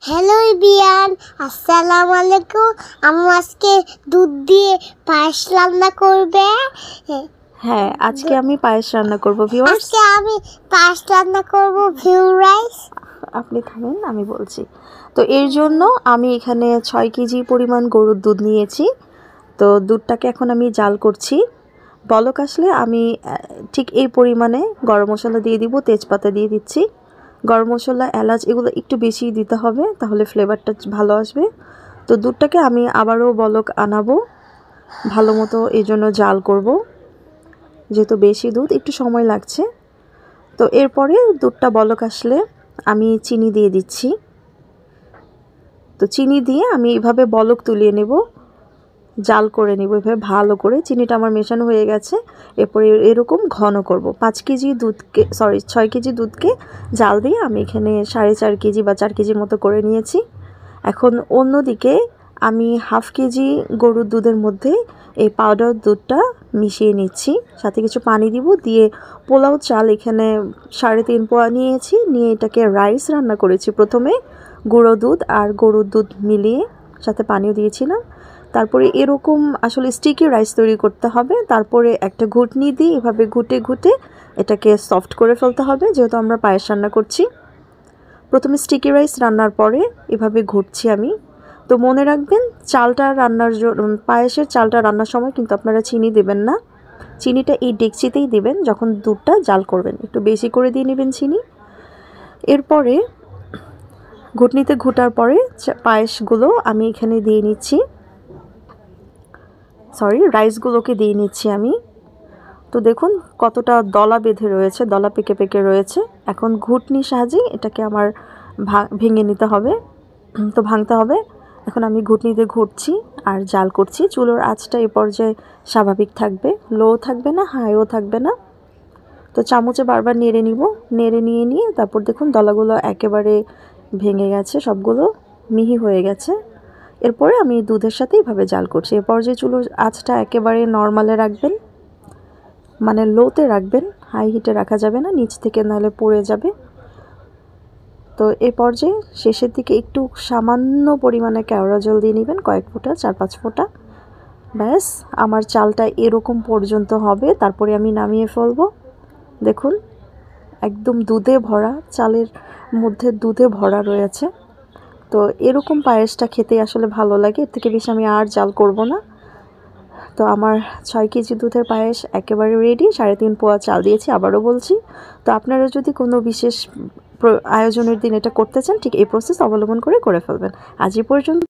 Hello বিয়ান, আসসালামু আলাইকুম। আমি আজকে দুধ দিয়ে পায়েস রান্না করবে। হ্যাঁ, আজকে আমি পায়েস রান্না করব ভিউয়ার্স। আজকে আমি পায়েস রান্না করব ভিউয়ার্স। আপনি থামেন, আমি বলছি। তো এর জন্য আমি এখানে 6 কেজি পরিমাণ গরুর দুধ নিয়েছি। তো দুধটাকে এখন আমি জাল করছি। বলক আসলে আমি ঠিক এই পরিমাণে গরম মশলা দিয়ে দিব, তেজপাতা দিয়ে দিচ্ছি। গরম মশলা, এলাচ এগুলো একটু বেশি দিতে হবে, তাহলে ফ্লেভারটা ভালো আসবে। তো দুধটাকে আমি আবারও বলক আনাবো ভালো মতো, এই জন্য জাল করব। যেহেতু বেশি দুধ, একটু সময় লাগছে। তো এরপরে দুধটা বলক আসলে আমি চিনি দিয়ে দিচ্ছি। তো চিনি দিয়ে আমি এভাবে বলক তুলিয়ে নেব, জাল করে নেব এভাবে ভালো করে। চিনিটা আমার মেশানো হয়ে গেছে। এরপরে এরকম ঘন করব। 6 কেজি দুধকে জাল দিয়ে আমি এখানে 4.5 কেজি বা 4 কেজির মতো করে নিয়েছি। এখন অন্যদিকে আমি হাফ কেজি গরুর দুধের মধ্যে এই পাউডার দুধটা মিশিয়ে নিচ্ছি, সাথে কিছু পানি দিব। দিয়ে পোলাও চাল এখানে 3.5 পোয়া নিয়েছি, নিয়ে এটাকে রাইস রান্না করেছি। প্রথমে গুঁড়ো দুধ আর গরুর দুধ মিলিয়ে সাথে পানিও দিয়েছিলাম। তারপরে এরকম আসলে স্টিকি রাইস তৈরি করতে হবে। তারপরে একটা ঘুটনি দিয়ে এভাবে ঘুটে ঘুটে এটাকে সফট করে ফেলতে হবে, যেহেতু আমরা পায়েস রান্না করছি। প্রথমে স্টিকি রাইস রান্নার পরে এভাবে ঘুটছি আমি। তো মনে রাখবেন, চালটা রান্নার পায়েসের চালটা রান্নার সময় কিন্তু আপনারা চিনি দেবেন না। চিনিটা এই ডেকচিতেই দেবেন যখন দুধটা জাল করবেন, একটু বেশি করে দিয়ে নেবেন চিনি। এরপরে ঘুটনিতে ঘুটার পরে পায়েসগুলো আমি এখানে দিয়ে নিচ্ছি, রাইসগুলোকে দিয়ে নিচ্ছি আমি। তো দেখুন কতটা দলা বেঁধে রয়েছে, দলা পেকে পেকে রয়েছে। এখন ঘুটনির সাহায্যে এটাকে আমার ভেঙে নিতে হবে, তো ভাঙতে হবে। এখন আমি ঘুটনিতে ঘুরছি আর জাল করছি। চুলোর আঁচটা এ পর্যায়ে স্বাভাবিক থাকবে, লো থাকবে না, হাইও থাকবে না। তো চামচে বারবার নেড়ে নিয়ে তারপর দেখুন দলাগুলো একেবারে ভেঙে গেছে, সবগুলো মিহি হয়ে গেছে। এরপরে আমি দুধের সাথে এইভাবে জাল করছি। এ পর্যায়ে চুলোর আঁচটা একেবারে নর্মালে রাখবেন, মানে লোতে রাখবেন, হাই হিটে রাখা যাবে না, নিচ থেকে নাহলে পড়ে যাবে। তো এই পর্যায়ে শেষের দিকে একটু সামান্য পরিমাণে কেওড়া জল দিয়ে নেবেন, কয়েক ফোঁটা, 4-5 ফোঁটা। ব্যাস, আমার চালটা এরকম পর্যন্ত হবে। তারপরে আমি নামিয়ে ফেলবো। দেখুন একদম দুধে ভরা, চালের মধ্যে দুধে ভরা রয়েছে। তো এরকম পায়েসটা খেতে আসলে ভালো লাগে, এর থেকে বেশি আমি আর জাল করব না। তো আমার 6 কেজি দুধের পায়েস একেবারে রেডি। 3.5 পোয়া চাল দিয়েছি, আবারও বলছি। তো আপনারা যদি কোনো বিশেষ আয়োজনের দিন এটা করতে চান, ঠিক এই প্রসেস অবলম্বন করে ফেলবেন। আজ এই পর্যন্ত।